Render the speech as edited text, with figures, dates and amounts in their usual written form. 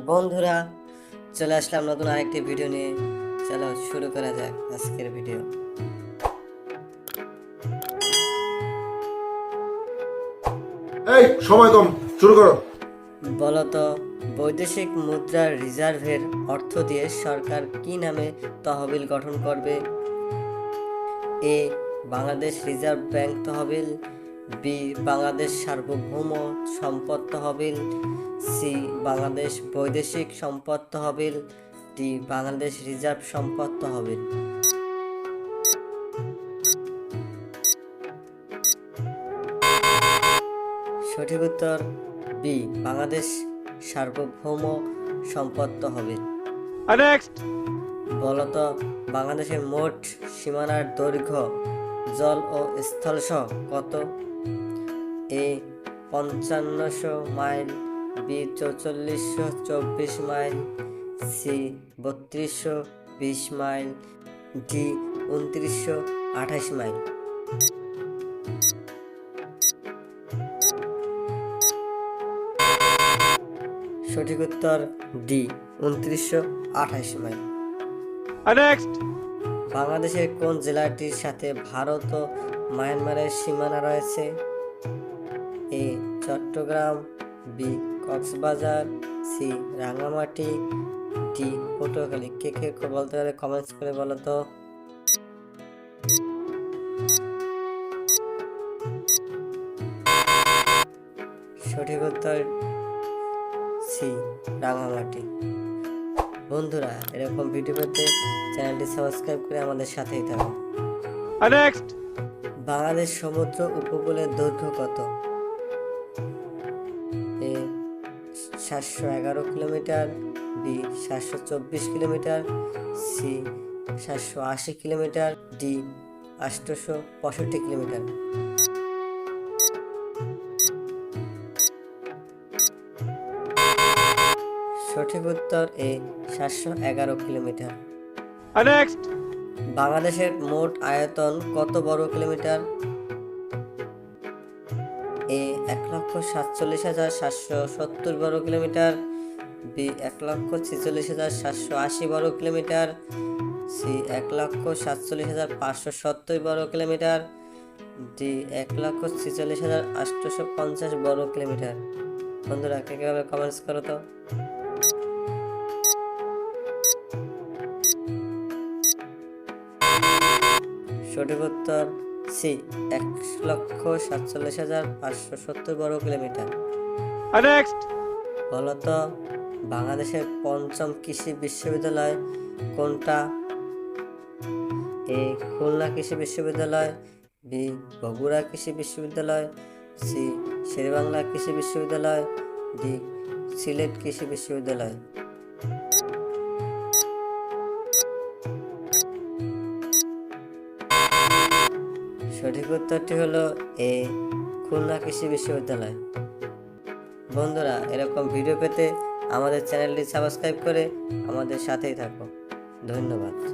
বন্ধুরা, চলে আসলাম নতুন আরেকটি ভিডিও নিয়ে। চলো শুরু করা যাক আজকের ভিডিও। এই সময় কম, শুরু করো। বলতো, বৈদেশিক মুদ্রার রিজার্ভের অর্থ দিয়ে সরকার কি নামে তহবিল গঠন করবে? এ, বাংলাদেশ রিজার্ভ ব্যাংক তহবিল। বি, বাংলাদেশ সার্বভৌম সম্পদ তহবিল। সি, বাংলাদেশ বৈদেশিক সম্পদ তহবিল। ডি, বাংলাদেশ রিজার্ভ সম্পদ তহবিল। সঠিক উত্তর বি, বাংলাদেশ সার্বভৌম সম্পদ তহবিল। নেক্সট। বলতো, বাংলাদেশের মোট সীমানার দৈর্ঘ্য জল ও স্থলসহ কত? A, ৫৫০০ mile. B, ৪৪২৪ mile. C, ৩২২০ mile. D, ২৯২৮ mile. সঠিক উত্তর ডি, ২৯২৮ মাইল। নেক্সট। বাংলাদেশের কোন জেলাটির সাথে ভারত ও মায়ানমারের সীমানা রয়েছে? এ, Chittagong. B, Cox's Bazar. C, Rangamati. D, Patuakhali. কে কে বলতে পারে কমেন্টস করে বলো তো। সঠিক উত্তর সি, রাঙ্গামাটি। বন্ধুরা, এরকম ভিডিও পেতে চ্যানেলটি সাবস্ক্রাইব করে আমাদের সাথেই থাকুন। নেক্সট। বাংলাদেশ সমুদ্র উপকূলের দৈর্ঘ্য কত? A, ৭১১ kilometre. B, ৭২৪ kilometre. C, ৭৮০ kilometre. D, ৮৬৫ kilometre. সঠিক উত্তর এ, ৭১১ কিলোমিটার। নেক্সট। বাংলাদেশের মোট আয়তন কত বর্গ কিলোমিটার? এ, ১,৪৭,৭৭০ বর্গ কিলোমিটার। বি, ১,৪৬,৭৮০ বর্গ কিলোমিটার। সি, ১,৪৭,৫৭০ বর্গ কিলোমিটার। ডি, ১,৪৬,৮৫০ বর্গ কিলোমিটার। বন্ধুরা, কে কিভাবে কমেন্টস করো তো। সঠিক উত্তর সি, ১,৪৭,৫৭০ বর্গ কিলোমিটার। নেক্সট। বলতো, বাংলাদেশের পঞ্চম কৃষি বিশ্ববিদ্যালয় কোনটা? এ, খুলনা কৃষি বিশ্ববিদ্যালয়। বি, বগুড়া কৃষি বিশ্ববিদ্যালয়। সি, শেরেবাংলা কৃষি বিশ্ববিদ্যালয়। ডি, সিলেট কৃষি বিশ্ববিদ্যালয়। সঠিক উত্তরটি হলো এ, খুলনা কৃষি বিশ্ববিদ্যালয়। বন্ধুরা, এরকম ভিডিও পেতে আমাদের চ্যানেলটি সাবস্ক্রাইব করে আমাদের সাথেই থাকো। ধন্যবাদ।